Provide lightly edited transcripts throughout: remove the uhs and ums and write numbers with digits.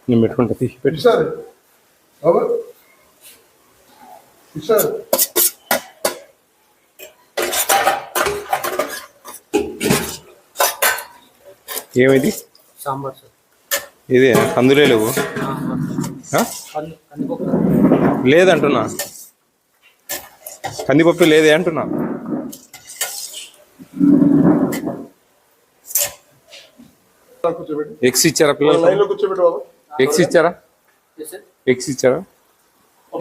నేను పెట్టుకుంటా తీసి పెట్టు సార్ సార్ ఏమైంది సాంబార్ సార్. ఇదే అందులో లేవు లేదంటున్నా, కందిపప్పు లేదే అంటున్నా. ఎగ్స్ ఇచ్చారా పిల్లలు? ఎగ్స్ ఇచ్చారా? ఎగ్స్ ఇచ్చారా?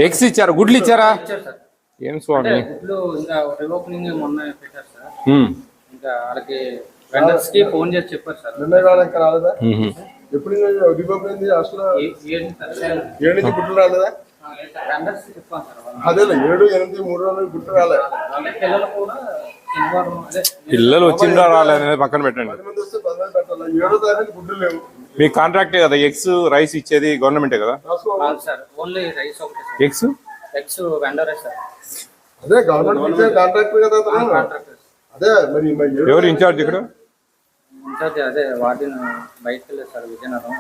ఎగ్స్ ఇచ్చారా? గుడ్లు ఇచ్చారా? ఏం స్వామి, ఇంకా వాళ్ళకి వెండర్స్ కి ఫోన్ చేసి చెప్పారు సార్. ఎప్పుడు అసలు 7 నుంచి గుడ్లు రాలేదా? అదే 7, 8, 3 రోజులు గుడ్లు రాలే. పిల్లలు వచ్చిందా రాలేదు పక్కన పెట్టండి. 7వ తారీఖు గుడ్లు లేవు. మీ కాంట్రాక్టే కదా ఎగ్స్ రైస్ ఇచ్చేది, గవర్నమెంటే కదా. ఎగ్స్ ఎగ్స్ వెండరే సార్. అదే గవర్నమెంట్ కాంట్రాక్టర్ కదా. అదే మరి ఎవరు ఇన్ఛార్జ్ ఇక్కడ? ఇన్ఛార్జ్ అదే వాటిని బయటకు వెళ్ళారు సార్ విజయనగరం.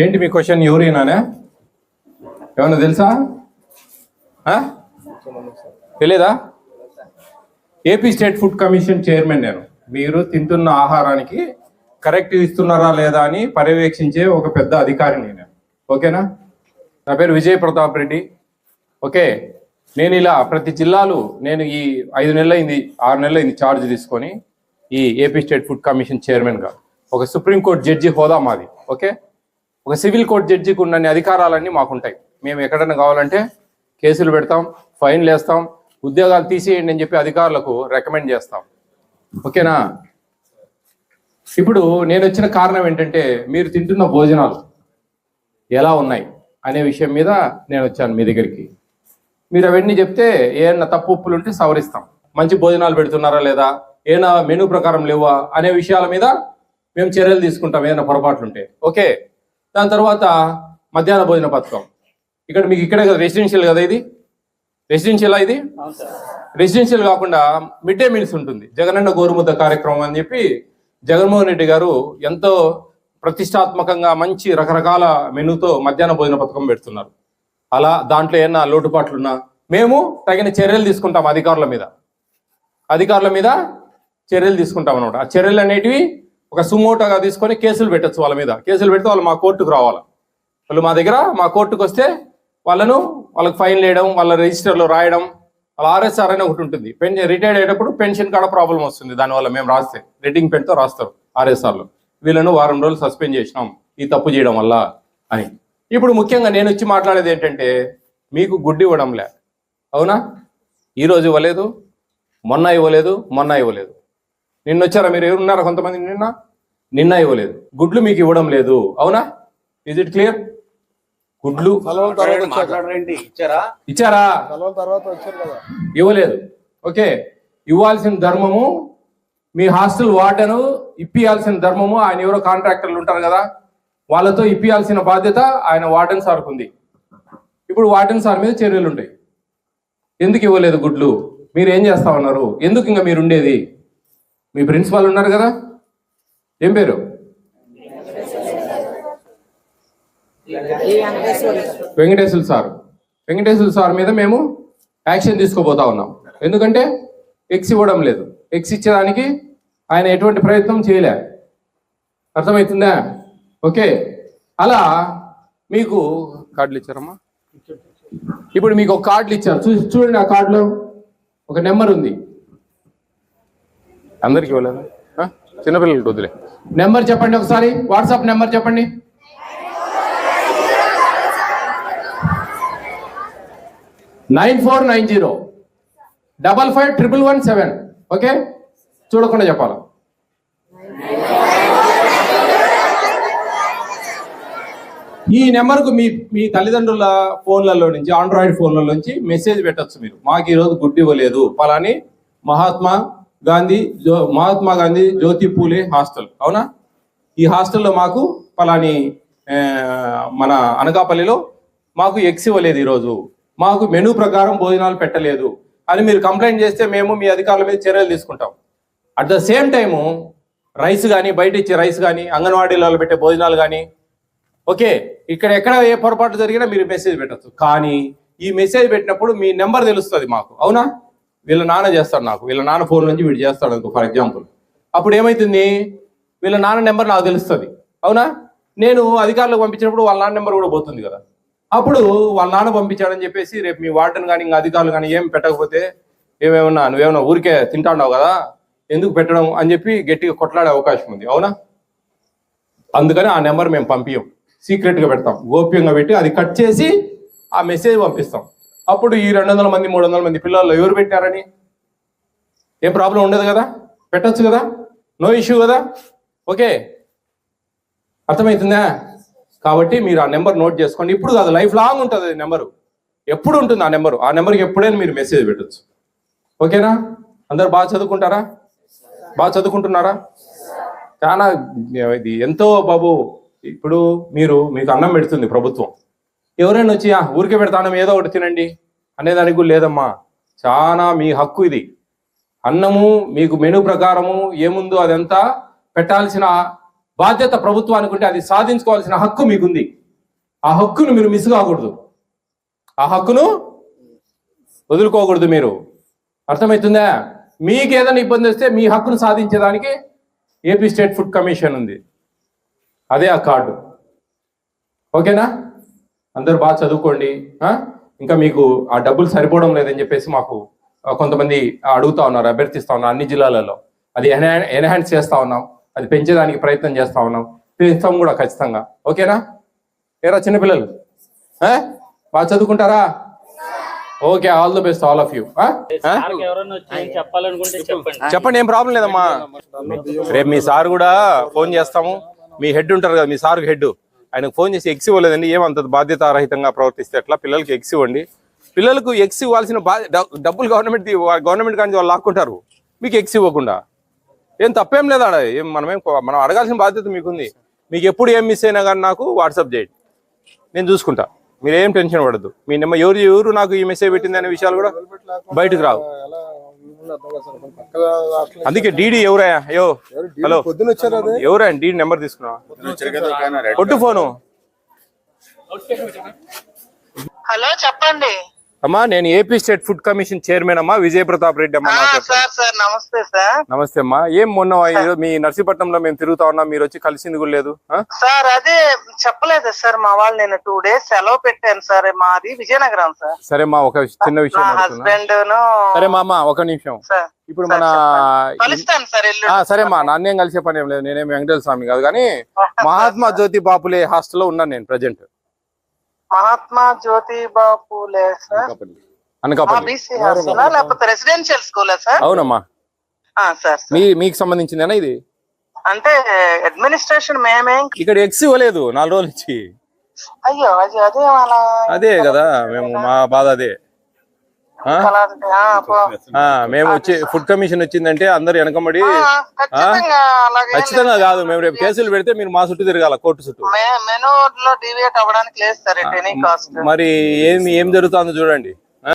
ఏంటి మీ క్వశ్చన్? ఎవరైనానే ఏమన్నా తెలుసా? తెలీదా? AP state food commission chairman నేను. మీరు తింటున్న ఆహారానికి కరెక్ట్ ఇస్తున్నారా లేదా అని పర్యవేక్షించే ఒక పెద్ద అధికారిని నేను. ఓకేనా? నా పేరు విజయ్ ప్రతాప్ రెడ్డి. ఓకే, నేను ఇలా ప్రతి జిల్లాలు నేను ఈ 5 నెలలైంది 6 నెలలైంది ఛార్జ్ తీసుకొని ఈ ఏపీ స్టేట్ ఫుడ్ కమిషన్ చైర్మన్గా. ఒక సుప్రీంకోర్టు జడ్జి హోదా మాది. ఓకే, ఒక సివిల్ కోర్టు జడ్జికి ఉన్న అధికారాలన్నీ మాకుంటాయి. మేము ఎక్కడైనా కావాలంటే కేసులు పెడతాం, ఫైన్లు వేస్తాం, ఉద్యోగాలు తీసేయండి అని చెప్పి అధికారులకు రికమెండ్ చేస్తాం. ఓకేనా? ఇప్పుడు నేను వచ్చిన కారణం ఏంటంటే మీరు తింటున్న భోజనాలు ఎలా ఉన్నాయి అనే విషయం మీద నేను వచ్చాను మీ దగ్గరికి. మీరు అవన్నీ చెప్తే ఏమన్నా తప్పు ఉప్పులు ఉంటే సవరిస్తాం. మంచి భోజనాలు పెడుతున్నారా లేదా, ఏమైనా మెనూ ప్రకారం లేవా అనే విషయాల మీద మేము చర్యలు తీసుకుంటాం ఏదైనా పొరపాట్లు ఉంటే. ఓకే, దాని తర్వాత మధ్యాహ్న భోజన పథకం ఇక్కడ మీకు ఇక్కడే కదా రెసిడెన్షియల్ కదా, ఇది రెసిడెన్షియల్. ఇది రెసిడెన్షియల్ కాకుండా మిడ్ డే మీల్స్ ఉంటుంది, జగనన్న గోరుముద్ద కార్యక్రమం అని చెప్పి జగన్మోహన్ రెడ్డి గారు ఎంతో ప్రతిష్టాత్మకంగా మంచి రకరకాల మెనూతో మధ్యాహ్న భోజన పథకం పెడుతున్నారు. అలా దాంట్లో ఏమన్నా లోటుపాట్లున్నా మేము తగిన చర్యలు తీసుకుంటాం. అధికారుల మీద చర్యలు తీసుకుంటాం అనమాట. ఆ చర్యలు అనేటివి ఒక సుమోటోగా తీసుకొని కేసులు పెట్టచ్చు వాళ్ళ మీద. కేసులు పెడితే వాళ్ళు మా కోర్టుకు రావాలి. వాళ్ళు మా కోర్టుకు వస్తే వాళ్ళకి ఫైన్ వేయడం, వాళ్ళ రిజిస్టర్లో రాయడం. వాళ్ళ ఆర్ఎస్ఆర్ అనే ఒకటి ఉంటుంది. రిటైర్డ్ అయ్యేటప్పుడు పెన్షన్ కాడ ప్రాబ్లం వస్తుంది. దానివల్ల మేము రాస్తే రెడ్డింగ్ పెన్తో రాస్తారు ఆర్ఎస్ఆర్లో, వీళ్ళను 1 వారం రోజులు సస్పెండ్ చేసినాం ఈ తప్పు చేయడం వల్ల అని. ఇప్పుడు ముఖ్యంగా నేను వచ్చి మాట్లాడేది ఏంటంటే మీకు గుడ్డు ఇవ్వడంలే. అవునా? ఈరోజు ఇవ్వలేదు, మొన్న ఇవ్వలేదు, నిన్న వచ్చారా మీరు? ఎవరున్నారా? కొంతమంది నిన్న ఇవ్వలేదు. గుడ్లు మీకు ఇవ్వడం లేదు. అవునా? Is it clear? గుడ్లు ఇచ్చారా? ఇవ్వలేదు. ఓకే, ఇవ్వాల్సిన ధర్మము మీ హాస్టల్ వార్డెను ఇప్పియాల్సిన ధర్మము ఆయన ఎవరో కాంట్రాక్టర్లు ఉంటారు కదా, వాళ్ళతో ఇప్పియాల్సిన బాధ్యత ఆయన వార్డెన్ సార్కు ఉంది. ఇప్పుడు వార్డెన్ సార్ మీద చర్యలు ఉంటాయి. ఎందుకు ఇవ్వలేదు గుడ్లు? మీరు ఏం చేస్తా ఉన్నారు? ఎందుకు ఇంకా మీరు ఉండేది? మీ ప్రిన్సిపాల్ ఉన్నారు కదా, ఏం పేరు? వెంకటేశ్వర సార్ మీద మేము యాక్షన్ తీసుకోబోతా ఉన్నాం. ఎందుకంటే ఎక్స్ ఇవ్వడం లేదు. ఎక్స్ ఇచ్చేదానికి ఆయన ఎటువంటి ప్రయత్నం చేయలే. అర్థమవుతుందా? ఓకే, అలా మీకు కార్డులు ఇచ్చారమ్మా. ఇప్పుడు మీకు ఒక కార్డులు ఇచ్చారు, చూడండి. ఆ కార్డులో ఒక నెంబర్ ఉంది. అందరికి ఇవ్వలేదు, చిన్నపిల్లలకి వదిలే. నెంబర్ చెప్పండి ఒకసారి, వాట్సాప్ నెంబర్ చెప్పండి. 9490555117. ఓకే, చూడకుండా చెప్పాలి. ఈ నెంబర్కు మీ తల్లిదండ్రుల ఫోన్లలో నుంచి, ఆండ్రాయిడ్ ఫోన్ల నుంచి మెసేజ్ పెట్టచ్చు మీరు. మాకు ఈరోజు గుడ్డు ఇవ్వలేదు పలాని మహాత్మా గాంధీ జ్యోతి పూలే హాస్టల్. అవునా? ఈ హాస్టల్లో మాకు పలాని మన అనకాపల్లిలో మాకు ఎగ్స్ ఇవ్వలేదు, ఈరోజు మాకు మెనూ ప్రకారం భోజనాలు పెట్టలేదు అని మీరు కంప్లైంట్ చేస్తే మేము మీ అధికారుల మీద చర్యలు తీసుకుంటాం. At the same time rice కానీ, బయట ఇచ్చే రైస్ కానీ, అంగన్వాడీలలో పెట్టే భోజనాలు కానీ, ఓకే, ఇక్కడ ఎక్కడ ఏ పొరపాటు జరిగినా మీరు మెసేజ్ పెట్టచ్చు. కానీ ఈ మెసేజ్ పెట్టినప్పుడు మీ నెంబర్ తెలుస్తుంది మాకు, అవునా? వీళ్ళ నాన్న చేస్తాడు, నాకు వీళ్ళ నాన్న ఫోన్ నుంచి వీడు చేస్తాడు అనుకో ఫర్ ఎగ్జాంపుల్. అప్పుడు ఏమవుతుంది, వీళ్ళ నాన్న నెంబర్ నాకు తెలుస్తుంది, అవునా? నేను అధికారులకు పంపించినప్పుడు వాళ్ళ నాన్న నెంబర్ కూడా పోతుంది కదా. అప్పుడు వాళ్ళ నాన్న పంపించాడని చెప్పేసి రేపు మీ వార్డెన్ కానీ ఇంకా అధికారులు కానీ ఏం పెట్టకపోతే నువ్వేమన్నా ఊరికే తింటాన్నావు కదా, ఎందుకు పెట్టడం అని చెప్పి గట్టిగా కొట్లాడే అవకాశం ఉంది, అవునా? అందుకని ఆ నెంబర్ మేము పంపించాం, సీక్రెట్గా పెడతాం, గోప్యంగా పెట్టి అది కట్ చేసి ఆ మెసేజ్ పంపిస్తాం. అప్పుడు ఈ 200 మంది 300 మంది పిల్లలు ఎవరు పెట్టారని ఏం ప్రాబ్లం ఉండదు కదా, పెట్టచ్చు కదా, నో ఇష్యూ కదా. ఓకే, అర్థమవుతుందా? కాబట్టి మీరు ఆ నెంబర్ నోట్ చేసుకోండి. ఇప్పుడు కాదు, లైఫ్ లాంగ్ ఉంటుంది నెంబరు, ఎప్పుడు ఉంటుంది ఆ నెంబరు. ఆ నెంబర్కి ఎప్పుడైనా మీరు మెసేజ్ పెట్టచ్చు. ఓకేనా? అందరు బాగా చదువుకుంటారా? బాగా చదువుకుంటున్నారా? చాలా ఇది ఎంతో బాబు. ఇప్పుడు మీకు అన్నం పెడుతుంది ప్రభుత్వం, ఎవరైనా వచ్చి ఊరికే పెడతాను ఏదో ఒకటి తినండి అనేదానికి కూడా లేదమ్మా. చాలా మీ హక్కు ఇది. అన్నము మీకు మెనూ ప్రకారము ఏముందో అదంతా పెట్టాల్సిన బాధ్యత ప్రభుత్వానికి ఉంటే అది సాధించుకోవాల్సిన హక్కు మీకుంది. ఆ హక్కును మీరు మిస్ కాకూడదు, ఆ హక్కును వదులుకోకూడదు మీరు. అర్థమవుతుందా? మీకు ఏదైనా ఇబ్బంది వస్తే మీ హక్కును సాధించేదానికి ఏపీ స్టేట్ ఫుడ్ కమిషన్ ఉంది, అదే ఆ కార్డు. ఓకేనా? అందరూ బాగా చదువుకోండి. ఇంకా మీకు ఆ డబ్బులు సరిపోవడం లేదని చెప్పేసి మాకు కొంతమంది అడుగుతా ఉన్నారు, అభ్యర్థిస్తా ఉన్నారు అన్ని జిల్లాలలో. అది ఎన్హాన్స్ చేస్తా ఉన్నాం, అది పెంచేదానికి ప్రయత్నం చేస్తా ఉన్నాం, పెంచుతాం కూడా ఖచ్చితంగా. ఓకేనా? ఏరా చిన్నపిల్లలు బాగా చదువుకుంటారా? Okay, all the best all of you. చెప్పండి, ఏం ప్రాబ్లం లేదమ్మా. రేపు మీ సార్ కూడా ఫోన్ చేస్తాము, మీ హెడ్ ఉంటారు కదా, మీ సార్ హెడ్, ఆయనకు ఫోన్ చేసి ఎక్స్ ఇవ్వలేదండి, ఏమంత బాధ్యతారహితంగా ప్రవర్తిస్తే ఎట్లా, పిల్లలకి ఎక్స్ ఇవ్వండి. పిల్లలకు ఎక్స్ ఇవ్వాల్సిన డబ్బులు గవర్నమెంట్ కానీ వాళ్ళు లాక్కుంటారు, మీకు ఎక్స్ ఇవ్వకుండా. ఏం తప్పేం లేదా, మనం అడగాల్సిన బాధ్యత మీకుంది. మీకు ఎప్పుడు ఏం మిస్ అయినా కానీ నాకు వాట్సాప్ చేయండి, నేను చూసుకుంటా. మీరేం టెన్షన్ పడద్దు. మీ నెంబర్ ఎవరు నాకు ఈ మెసేజ్ పెట్టింది అనే విషయాలు కూడా బయటకు రావు. అందుకే డీడీ ఎవరయ్యా? హలో, ఎవరా డీడీ నెంబర్ తీసుకున్నా? కొట్టు ఫోను. హలో, చెప్పండి అమ్మా. నేను AP state food commission chairman అమ్మా, విజయ ప్రతాప్ రెడ్డి అమ్మా. సార్ నమస్తే సార్. నమస్తే అమ్మా. ఏం మొన్న మీ నర్సీపట్నంలో మేము తిరుగుతా ఉన్నాం, మీరు వచ్చి కలిసింది కూడా లేదు సార్. అదే చెప్పలేదు సార్, మా వాళ్ళు నేను 2 days సెలవు పెట్టాను సార్. మాది విజయనగరం సార్. సరే మా ఒక చిన్న విషయం, హస్బెండ్. సరే మా అమ్మ ఒక నిమిషం. ఇప్పుడు మన కలుస్తాను సార్. సరే మా నాన్నేం కలిసే పని ఏం లేదు, నేనేం వెంకటేశ్వర స్వామి కాదు కానీ మహాత్మా జ్యోతి బాపులే హాస్టల్లో ఉన్నాను నేను ప్రజెంట్. మహాత్మా జ్యోతిబా పూలే సార్, లేకపోతే రెసిడెన్షియల్ స్కూల్ సార్? అవునమ్మా. సార్ మీకు సంబంధించిందేనా ఇది? అంటే అడ్మినిస్ట్రేషన్ మేమే ఇక్కడ ఎక్స్ ఇవ్వలేదు 4 రోజుల నుంచి. అయ్యో, అదే అదే కదా మేము మా బాధ అదే. మేము వచ్చి ఫుడ్ కమిషన్ వచ్చిందంటే అందరు వెనకబడి, ఖచ్చితంగా కాదు, మేము రేపు కేసులు పెడితే మీరు మా చుట్టూ తిరగాల, కోర్టు చుట్టూ. మెనూ లో డివియేట్ అవ్వడానికి లేదు సార్ ఎట్ ఎనీ కాస్ట్. మరి ఏం జరుగుతుందో చూడండి.